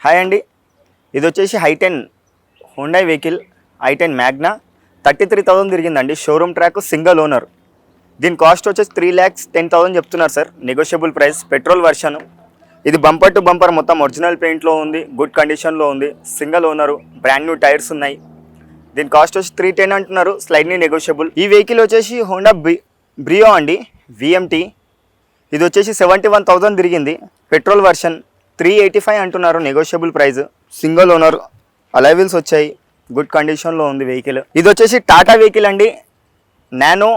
Hi అండి, ఇది వచ్చేసి i10 Hyundai vehicle i10 Magna 33,000 తిరిగిందండి. Showroom track, single owner. దీని కాస్ట్ వచ్చేసి 3,10,000 చెప్తున్నారు sir. Negotiable price, petrol version. ఇది బంపర్ టు బంపర్ మొత్తం ఒరిజినల్ పెయింట్లో ఉంది, గుడ్ కండిషన్లో ఉంది, single owner, brand new tyres ఉన్నాయి. దీని కాస్ట్ వచ్చి 310 అంటున్నారు, స్లైడ్లీ నెగోషియబుల్. ఈ వెహికల్ వచ్చేసి హోండా బ్రియో అండి, విఎంటీ. ఇది వచ్చేసి 71,000 తిరిగింది, పెట్రోల్ వర్షన్. 385 అంటున్నారు, negotiable price, single owner, alloy wheels వచ్చాయి, గుడ్ కండిషన్లో ఉంది వెహికల్. ఇది వచ్చేసి టాటా వెహికల్ అండి, నానో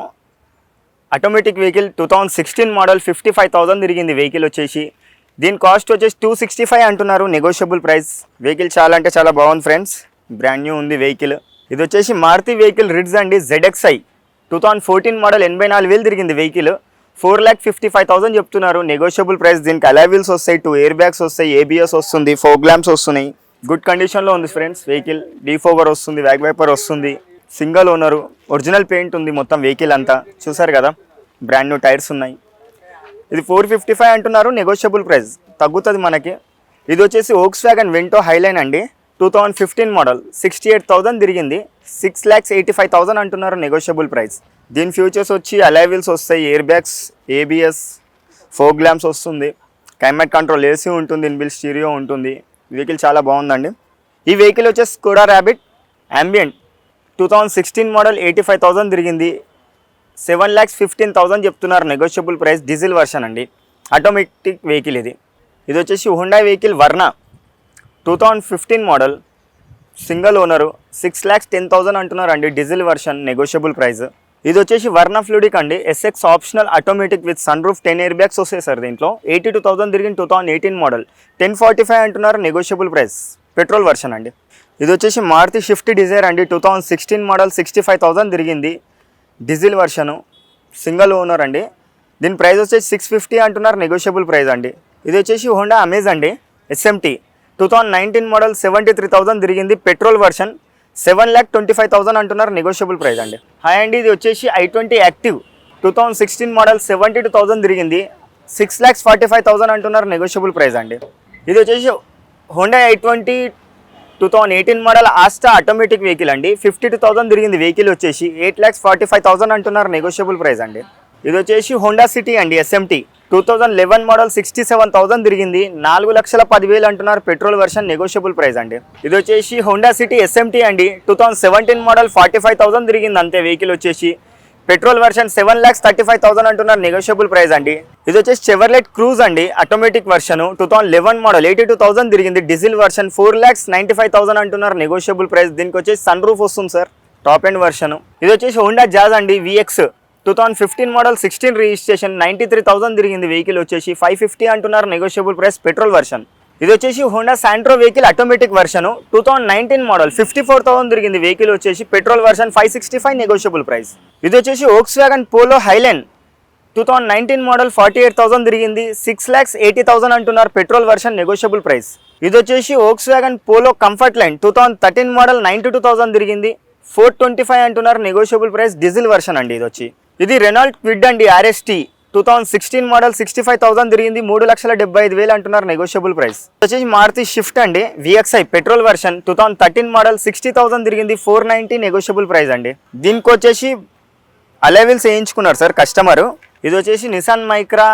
ఆటోమేటిక్ వెహికల్, 2016 మోడల్, 55,000 తిరిగింది వెహికల్ వచ్చేసి. దీని కాస్ట్ వచ్చేసి 265 అంటున్నారు, నెగోషియబుల్ ప్రైస్. వెహికల్ చాలా అంటే చాలా బాగుంది ఫ్రెండ్స్, బ్రాండ్ న్యూ ఉంది వెహికల్. ఇది వచ్చేసి మారుతి వెహికల్ రిడ్జ్ అండి, ZXi 2014 మోడల్, 84,000 తిరిగింది వెహికల్. 4,55,000 చెప్తున్నారు, నెగోషియబుల్ ప్రైస్. దీనికి అలైవిల్స్ వస్తాయి, 2 ఎయిర్ బ్యాగ్స్ వస్తాయి, ABS వస్తుంది, ఫోగ్ ల్యాంప్స్ వస్తున్నాయి, గుడ్ కండిషన్లో ఉంది ఫ్రెండ్స్ వెహికల్. డీఫోగర్ వస్తుంది, వ్యాగ్ వైపర్ వస్తుంది, సింగిల్ ఓనరు, ఒరిజినల్ పెయింట్ ఉంది మొత్తం వెహికల్ అంతా. చూసారు కదా, బ్రాండ్ న్యూ టైర్స్ ఉన్నాయి. ఇది 455 అంటున్నారు, నెగోషియబుల్ ప్రైస్, తగ్గుతుంది మనకి. ఇది వచ్చేసి వోక్స్వ్యాగన్ వెంటో హైలైన్ అండి, 2015 మోడల్, 68,000 తిరిగింది, 6,85,000 అంటున్నారు, నెగోషియబుల్ ప్రైస్. దీని ఫ్యూచర్స్ వచ్చి అలైవిల్స్ వస్తాయి, air bags, ABS, fog lamps వస్తుంది, క్లైమేట్ కంట్రోల్, AC ఉంటుంది, ఇన్బిల్ట్ స్టీరియో ఉంటుంది. వెహికల్ చాలా బాగుందండి. ఈ వెహికల్ వచ్చేసి స్కోడా ర్యాబిట్ అంబియంట్, 2016 మోడల్, 85,000 తిరిగింది, 7,15,000 చెప్తున్నారు, నెగోషియబుల్ ప్రైస్. డీజిల్ వర్షన్ అండి, ఆటోమేటిక్ వెహికల్ ఇది. ఇది వచ్చేసి Hyundai vehicle Verna, 2015 model, single owner, 6,10,000 అంటున్నారు అండి, డీజిల్ వర్షన్, నెగోషియబుల్ ప్రైస్. ఇది వచ్చేసి వర్నా ఫ్లూడిక్ అండి, SX optional automatic with sunroof, 10 air bags వస్తాయి సార్ దీంట్లో. 82,000 తిరిగిన, 2018 మోడల్, 1045 అంటున్నారు, నెగోషియబుల్ ప్రైస్, పెట్రోల్ వర్షన్ అండి. ఇది వచ్చేసి మారుతి షిఫ్ట్ డిజైర్ అండి, 2016 మోడల్, 65,000 తిరిగింది, డీజిల్ వర్షను, సింగిల్ ఓనర్ అండి. దీని ప్రైస్ వచ్చేసి 650 అంటున్నారు, నెగోషియబుల్ ప్రైస్ అండి. ఇది వచ్చేసి హోండా అమేజ్ అండి, SMT, 2019 మోడల్, 73,000 తిరిగింది, పెట్రోల్ వర్షన్, 7,25,000 అంటున్నారు, నెగోషియబుల్ ప్రైస్ అండి. హాయ్ అండి, ఇది వచ్చేసి i20 యాక్టివ్, 2016 మోడల్, 72,000 తిరిగింది, 6,45,000 అంటున్నారు, నెగోషియబుల్ ప్రైస్ అండి. ఇది వచ్చేసి Honda i20 2018 model Asta automatic vehicle అండి, 52,000 తిరిగింది వెహికల్ వచ్చేసి, 8,45,000 అంటున్నారు, నెగోషియబుల్ ప్రైస్ అండి. ఇది వచ్చేసి హోండా సిటీ అండి, SMT, 2011 మోడల్, 67,000 తిరిగింది, 4,10,000 అంటున్నారు, పెట్రోల్ వర్షన్, నెగోషియబుల్ ప్రైస్ అండి. ఇది వచ్చేసి హోండా సిటీ SMT అండి, 2017 మోడల్, 45,000 తిరిగింది అంతే వెహికల్ వచ్చేసి, పెట్రోల్ వర్షన్, 7,35,000 అంటున్నారు, నెగోషియబుల్ ప్రైస్ అండి. ఇది వచ్చేసి చెవర్లెట్ క్రూజ్ అండి, ఆటోమేటిక్ వర్షన్, 2011 మోడల్, 82,000 తిరిగింది, డీజిల్ వర్షన్, 4,95,000 అంటున్నారు, నెగోషియబుల్ ప్రైస్. దీనికి వచ్చేసి సన్ రూఫ్ వస్తుంది సార్, టాప్ ఎండ్ వర్షన్. ఇది వచ్చేసి హోండా జాజ్ అండి, VX, 2015 మోడల్, 16 రిజిస్ట్రేషన్, 93,000 తిరిగింది వెహికల్ వచ్చేసి, 550 అంటున్నారు, నెగోషియబుల్ ప్రైస్, పెట్రోల్ వర్షన్. ఇది వచ్చేసి Honda Santro vehicle automatic version, 2019 model, 54,000 తిరిగింది వెహికల్ వచ్చేసి, పెట్రోల్ వర్షన్, 565, నెగోషియబుల్ ప్రైస్. ఇది వచ్చేసి వోక్స్వ్యాగన్ పోలో హైలైన్, 2019 మోడల్, 48,000 తిరిగింది, 6,80,000 అంటున్నారు, పెట్రోల్ వర్షన్, నెగోషియబుల్ ప్రైస్. ఇది వచ్చేసి Volkswagen polo comfort line, 2013 model, 92,000 తిరిగింది, 425 అంటున్నారు, నెగోషియబుల్ ప్రైస్, డీజిల్ వర్షన్ అండి. ఇది వచ్చి ఇది రెనాల్ట్ క్విడ్ అండి, RST, 2016 మోడల్, 65,000 తిరిగింది, 3,75,000 అంటున్నారు, నెగోషియబుల్ ప్రైస్. వచ్చేసి మారుతి షిఫ్ట్ అండి, VXi, పెట్రోల్ వర్షన్, 2013 మోడల్, 60,000 తిరిగింది, 490, నెగోషియబుల్ ప్రైస్ అండి. దీనికి వచ్చేసి అలైవిల్స్ వేయించుకున్నారు సార్ కస్టమరు. ఇది వచ్చేసి Nissan Micra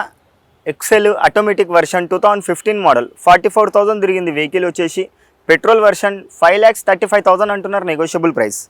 XL automatic version, 2015 model, 44,000 తిరిగింది వెహికల్ వచ్చేసి, పెట్రోల్ వర్షన్, 5,35,000 అంటున్నారు, నెగోషియబుల్ ప్రైస్.